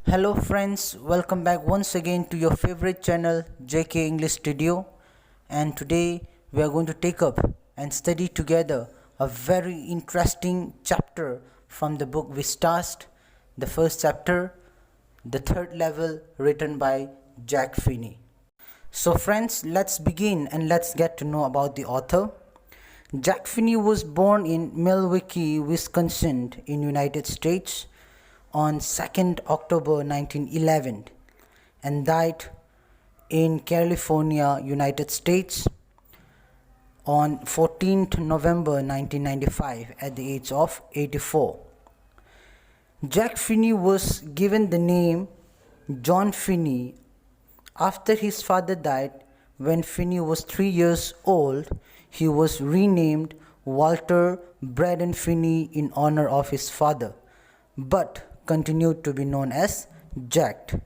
Hello friends, welcome back once again to your favorite channel JK English Studio, and today we are going to take up and study together a very interesting chapter from the book Vistas, the first chapter, the third level, written by Jack Finney. So friends, let's begin and let's get to know about the author. Jack Finney was born in Milwaukee, Wisconsin in United States on 2nd October 1911 and died in California, United States on 14th November 1995 at the age of 84. Jack Finney was given the name John Finney after his father died. When Finney was 3 years old, he was renamed Walter Braden Finney in honor of his father, but continued to be known as Jack.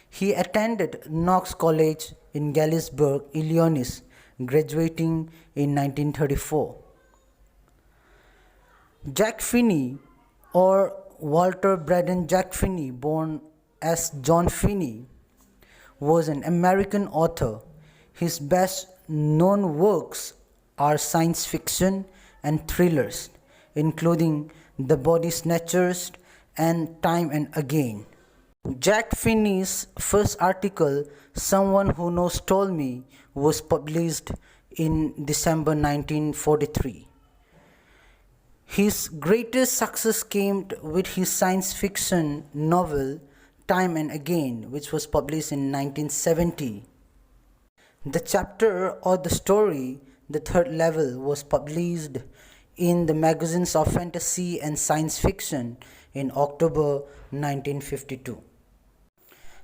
He attended Knox College in Galesburg, Illinois, graduating in 1934. Jack Finney, or Walter Braden Jack Finney, born as John Finney, was an American author. His best known works are science fiction and thrillers, including The Body Snatchers and Time and Again. Jack Finney's first article, Someone Who Knows Told Me, was published in December 1943. His greatest success came with his science fiction novel Time and Again, which was published in 1970. The chapter or the story, The Third Level, was published in the magazines of fantasy and science fiction in October 1952.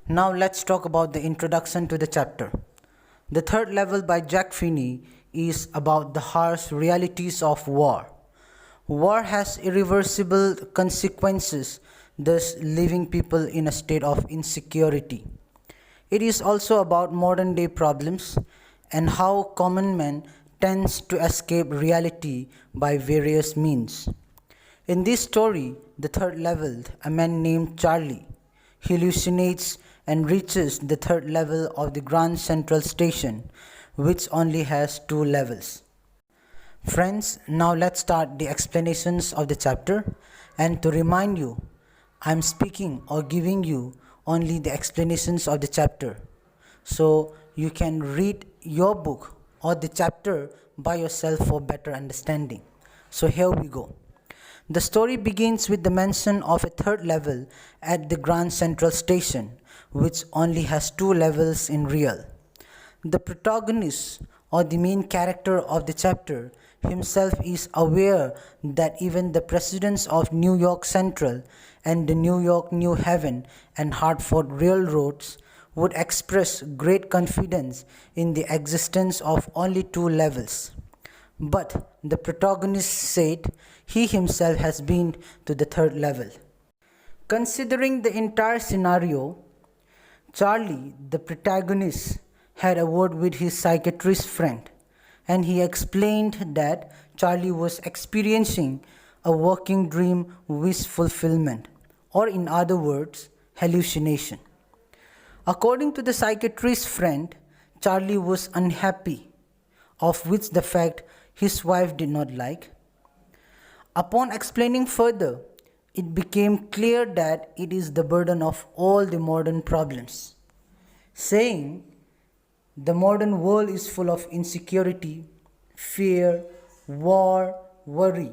Now let's talk about the introduction to the chapter. The Third Level by Jack Finney is about the harsh realities of war. War has irreversible consequences, thus leaving people in a state of insecurity. It is also about modern day problems and how common man tends to escape reality by various means. In this story, The Third Level, a man named Charlie hallucinates and reaches the third level of the Grand Central Station, which only has 2 levels. Friends, now let's start the explanations of the chapter. And to remind you, I'm speaking or giving you only the explanations of the chapter, so you can read your book or the chapter by yourself for better understanding. So here we go. The story begins with the mention of a third level at the Grand Central Station, which only has 2 levels in real. The protagonist, or the main character of the chapter, himself is aware that even the presidents of New York Central and the New York New Haven and Hartford railroads would express great confidence in the existence of only 2 levels. But the protagonist said he himself has been to the third level. Considering the entire scenario, Charlie, the protagonist, had a word with his psychiatrist friend, and he explained that Charlie was experiencing a working dream wish fulfillment, or in other words, hallucination. According to the psychiatrist friend, Charlie was unhappy, of which the fact his wife did not like. Upon explaining further, it became clear that it is the burden of all the modern problems, saying the modern world is full of insecurity, fear, war, worry,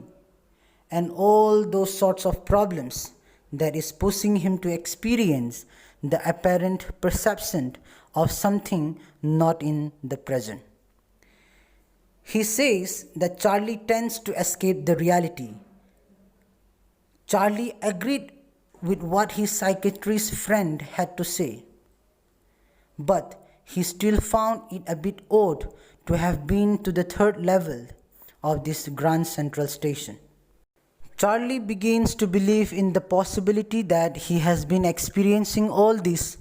and all those sorts of problems that is pushing him to experience the apparent perception of something not in the present. He says that Charlie tends to escape the reality. Charlie agreed with what his psychiatrist friend had to say, but he still found it a bit odd to have been to the third level of this Grand Central Station. Charlie begins to believe in the possibility that he has been experiencing all this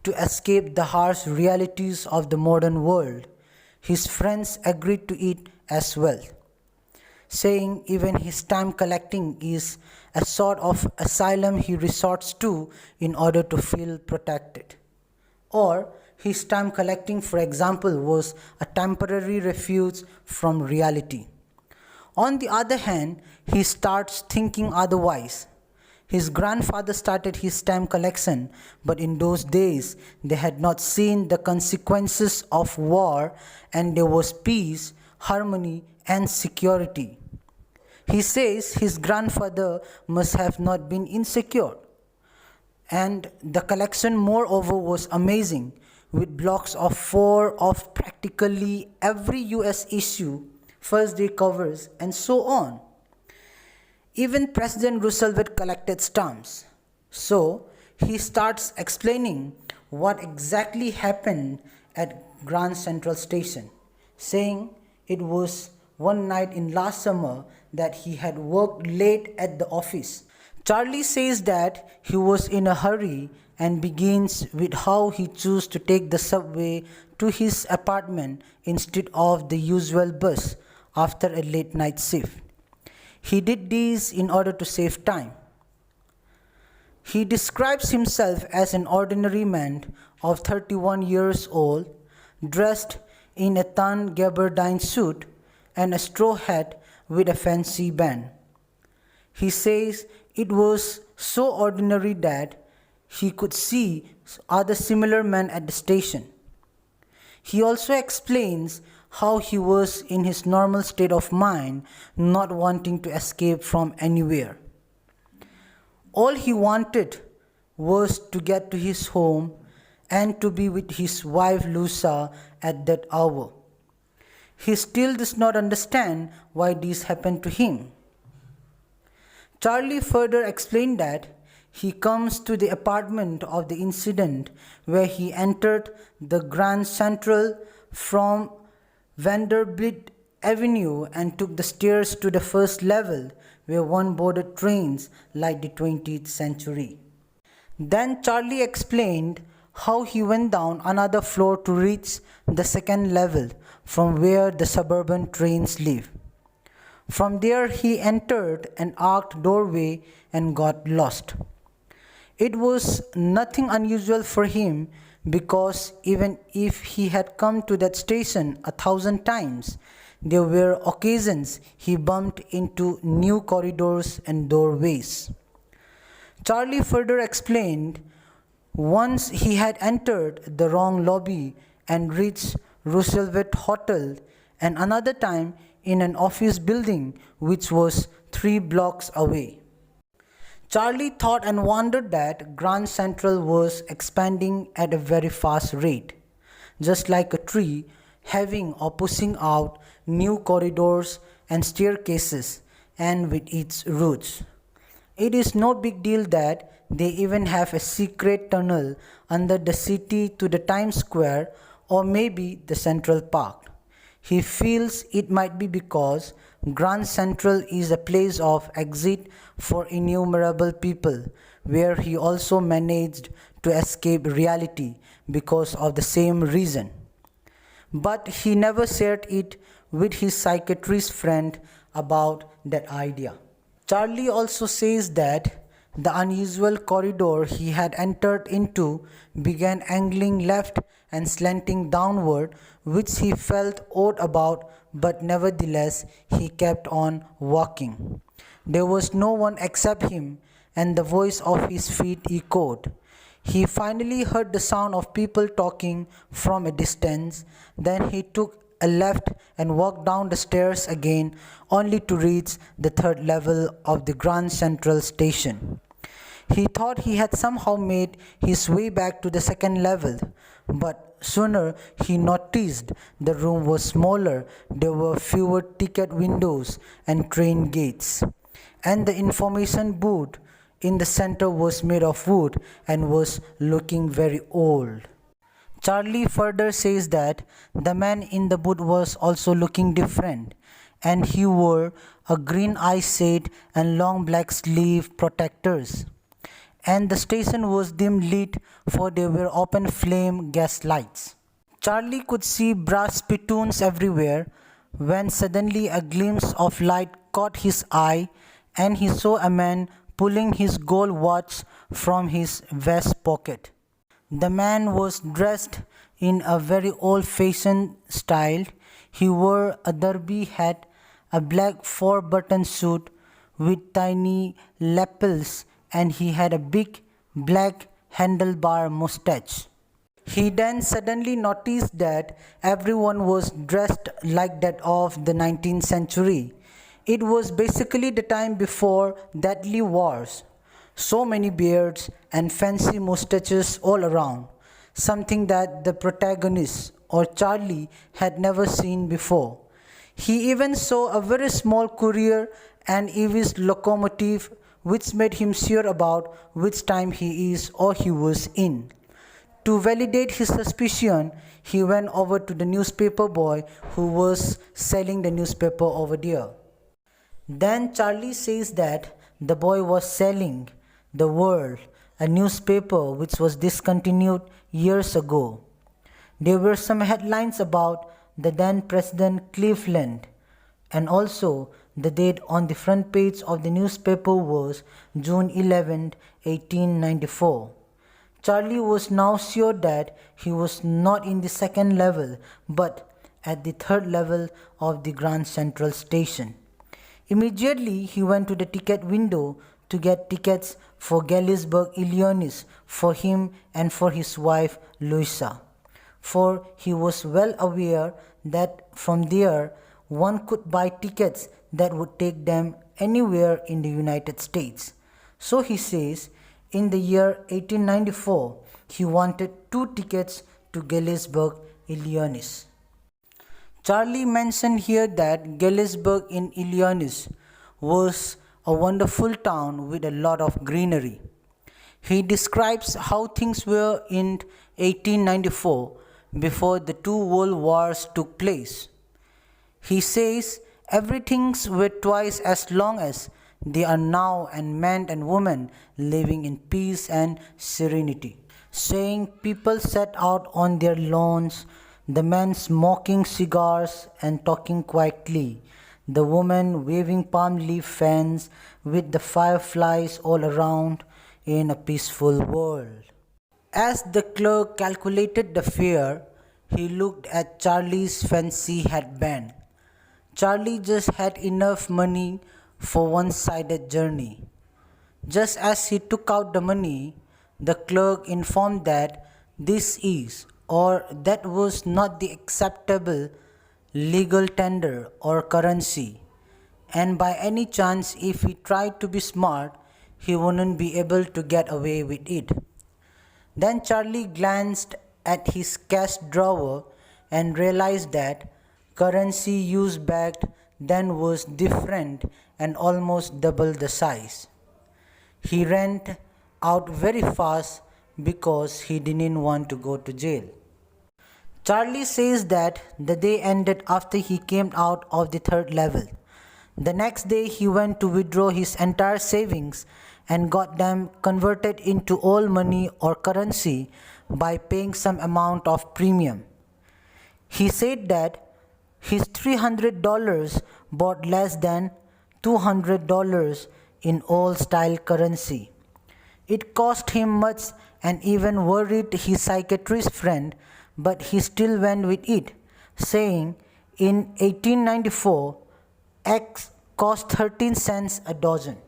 to escape the harsh realities of the modern world. His friends agreed to it as well. saying even his stamp collecting is a sort of asylum he resorts to in order to feel protected. Or his stamp collecting, for example, was a temporary refuge from reality. On the other hand, he starts thinking otherwise. His grandfather started his stamp collection, but in those days they had not seen the consequences of war and there was peace, harmony, and security. He says his grandfather must have not been insecure. And the collection, moreover, was amazing, with blocks of 4 of practically every US issue, first day covers, and so on. Even President Roosevelt collected stamps. So he starts explaining what exactly happened at Grand Central Station, saying it was one night in last summer that he had worked late at the office. Charlie says that he was in a hurry and begins with how he chose to take the subway to his apartment instead of the usual bus after a late night shift. He did this in order to save time. He describes himself as an ordinary man of 31 years old, dressed in a tan gabardine suit and a straw hat with a fancy band. He says it was so ordinary that he could see other similar men at the station. He also explains how he was in his normal state of mind, not wanting to escape from anywhere. All he wanted was to get to his home and to be with his wife Lusa at that hour. He still does not understand why this happened to him. Charlie further explained that he comes to the apartment of the incident where he entered the Grand Central from Vanderbilt Avenue and took the stairs to the first level where one boarded trains like the 20th century. Then Charlie explained how he went down another floor to reach the second level from where the suburban trains leave. From there he entered an arched doorway and got lost. It was nothing unusual for him because even if he had come to that station 1,000 times, there were occasions he bumped into new corridors and doorways. Charlie further explained once he had entered the wrong lobby and reached Roosevelt Hotel, and another time in an office building which was 3 blocks away. Charlie thought and wondered that Grand Central was expanding at a very fast rate, just like a tree having or pushing out new corridors and staircases and with its roots. It is no big deal that they even have a secret tunnel under the city to the Times Square or maybe the Central Park. He feels it might be because Grand Central is a place of exit for innumerable people, where he also managed to escape reality because of the same reason. But he never shared it with his psychiatrist friend about that idea. Charlie also says that the unusual corridor he had entered into began angling left and slanting downward, which he felt odd about, but nevertheless he kept on walking. There was no one except him, and the voice of his feet echoed. He finally heard the sound of people talking from a distance. Then he took a left and walked down the stairs again, only to reach the 3rd level of the Grand Central Station. He thought he had somehow made his way back to the 2nd level, but sooner he noticed the room was smaller, there were fewer ticket windows and train gates, and the information booth in the center was made of wood and was looking very old. Charlie further says that the man in the booth was also looking different, and he wore a green eye shade and long black sleeve protectors. And the station was dim lit, for there were open flame gas lights. Charlie could see brass spittoons everywhere, when suddenly a glimpse of light caught his eye and he saw a man pulling his gold watch from his vest pocket. The man was dressed in a very old-fashioned style. He wore a derby hat, a black four-button suit with tiny lapels, and he had a big black handlebar mustache. He then suddenly noticed that everyone was dressed like that of the 19th century. It was basically the time before deadly wars. So many beards and fancy mustaches all around, something that the protagonist or Charlie had never seen before. He even saw a very small courier and Evis locomotive, which made him sure about which time he is or he was in. To validate his suspicion, he went over to the newspaper boy who was selling the newspaper over there. Then Charlie says that the boy was selling The World, a newspaper which was discontinued years ago. There were some headlines about the then President Cleveland, and also the date on the front page of the newspaper was June 11, 1894. Charlie was now sure that he was not in the second level but at the third level of the Grand Central Station. Immediately he went to the ticket window to get tickets for Galesburg, Illinois for him and for his wife Louisa, for he was well aware that from there one could buy tickets that would take them anywhere in the United States. So he says in the year 1894 he wanted 2 tickets to Galesburg, Illinois. Charlie mentioned here that Galesburg in Illinois was a wonderful town with a lot of greenery. He describes how things were in 1894 before the 2 world wars took place. He says everything were twice as long as they are now, and men and women living in peace and serenity. Saying people sat out on their lawns, the men smoking cigars and talking quietly, the women waving palm leaf fans with the fireflies all around in a peaceful world. As the clerk calculated the fare, he looked at Charlie's fancy headband. Charlie just had enough money for one-sided journey. Just as he took out the money, the clerk informed that this is or that was not the acceptable legal tender or currency, and by any chance if he tried to be smart, he wouldn't be able to get away with it. Then Charlie glanced at his cash drawer and realized that currency used back then was different and almost double the size. He ran out very fast because he didn't want to go to jail. Charlie says that the day ended after he came out of the third level. The next day he went to withdraw his entire savings and got them converted into old money or currency by paying some amount of premium. He said that his $300 bought less than $200 in old style currency. It cost him much and even worried his psychiatrist friend, but he still went with it, saying in 1894 X cost 13 cents a dozen.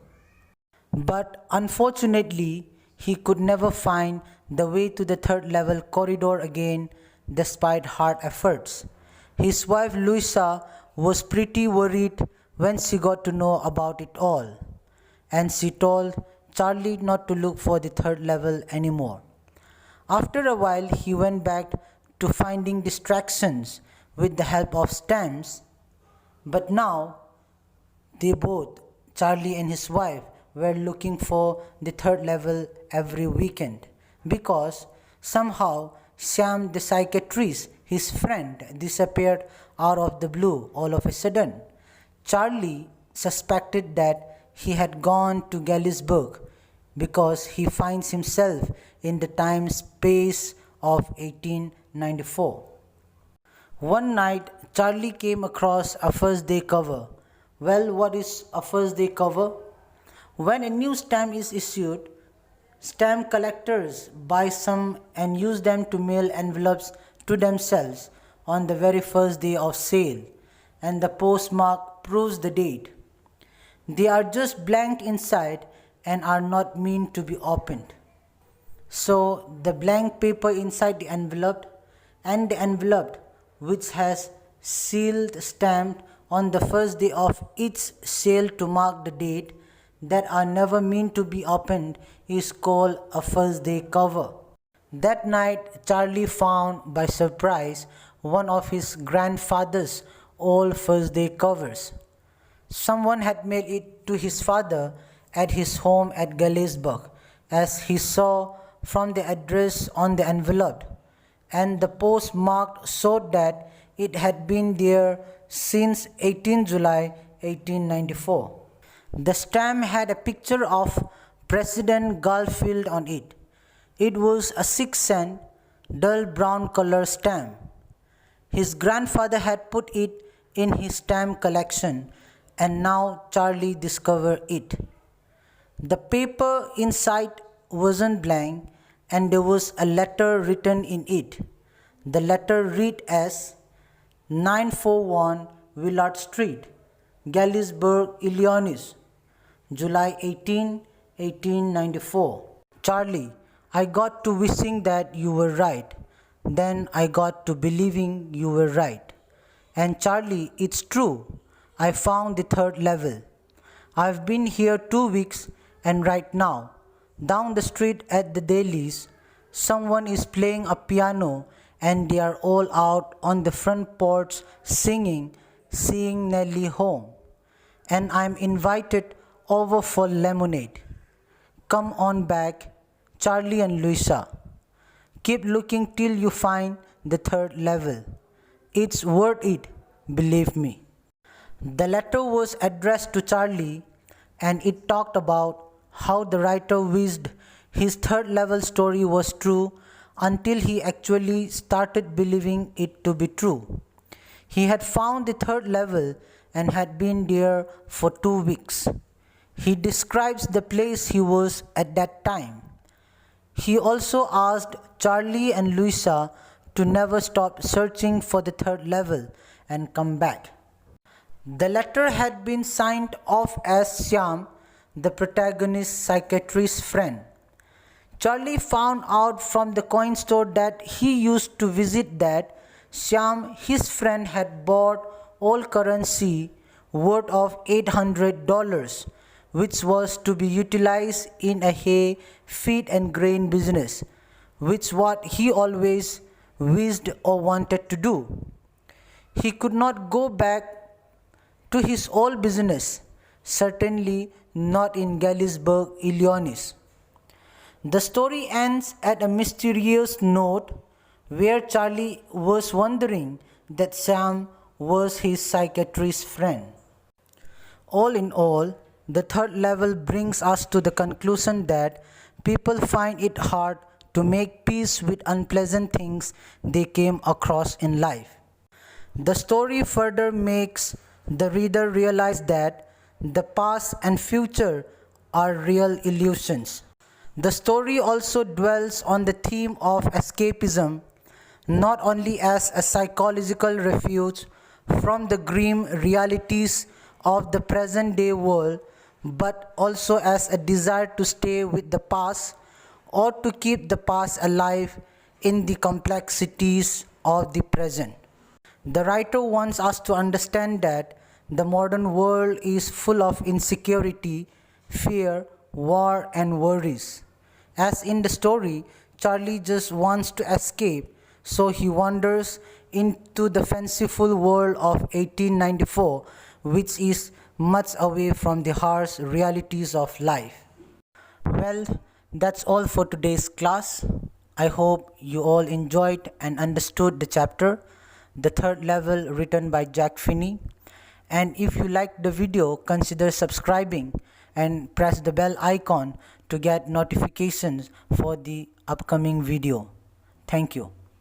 But unfortunately, he could never find the way to the third level corridor again despite hard efforts. His wife Louisa was pretty worried when she got to know about it all, and she told Charlie not to look for the third level anymore. After a while, he went back to finding distractions with the help of stamps, but now they both, Charlie and his wife, were looking for the third level every weekend because somehow Sam the psychiatrist, his friend, disappeared out of the blue all of a sudden. Charlie suspected that he had gone to Galesburg because he finds himself in the time space of 1894. One night, Charlie came across a first day cover. Well, what is a first day cover? When a new stamp is issued, stamp collectors buy some and use them to mail envelopes to themselves on the very first day of sale, and the postmark proves the date. They are just blanked inside and are not meant to be opened. So the blank paper inside the envelope and the envelope which has sealed stamped on the first day of each sale to mark the date that are never meant to be opened is called a first day cover. That night Charlie found by surprise one of his grandfather's old first day covers. Someone had mailed it to his father at his home at Galesburg, as he saw from the address on the envelope, and the postmark showed that it had been there since 18 July 1894. The stamp had a picture of President Garfield on it. It was a 6-cent, dull brown color stamp. His grandfather had put it in his stamp collection, and now Charlie discovered it. The paper inside wasn't blank, and there was a letter written in it. The letter read as 941 Willard Street, Galesburg, Illinois, July 18, 1894. Charlie, I got to wishing that you were right. Then I got to believing you were right. And Charlie, it's true. I found the third level. I've been here 2 weeks, and right now, down the street at the Dailies, someone is playing a piano and they are all out on the front porch singing, "Seeing Nellie Home." And I'm invited over for lemonade. Come on back, Charlie and Louisa. Keep looking till you find the third level. It's worth it, believe me. The letter was addressed to Charlie, and it talked about how the writer wished his third level story was true until he actually started believing it to be true. He had found the third level and had been there for 2 weeks. He describes the place he was at that time. He also asked Charlie and Louisa to never stop searching for the third level and come back. The letter had been signed off as Shyam, the protagonist's psychiatrist's friend. Charlie found out from the coin store that he used to visit that Shyam, his friend, had bought old currency worth of $800, which was to be utilized in a hay, feed and grain business, which what he always wished or wanted to do. He could not go back to his old business, certainly not in Galesburg, Illinois. The story ends at a mysterious note where Charlie was wondering that Sam was his psychiatrist's friend. All in all, the third level brings us to the conclusion that people find it hard to make peace with unpleasant things they came across in life. The story further makes the reader realize that the past and future are real illusions. The story also dwells on the theme of escapism, not only as a psychological refuge from the grim realities of the present day world, but also as a desire to stay with the past or to keep the past alive in the complexities of the present. The writer wants us to understand that the modern world is full of insecurity, fear, war and worries. As in the story, Charlie just wants to escape, so he wanders into the fanciful world of 1894, which is much away from the harsh realities of life. Well, that's all for today's class. I hope you all enjoyed and understood the chapter, The Third Level, written by Jack Finney. And if you liked the video, consider subscribing and press the bell icon to get notifications for the upcoming video. Thank you.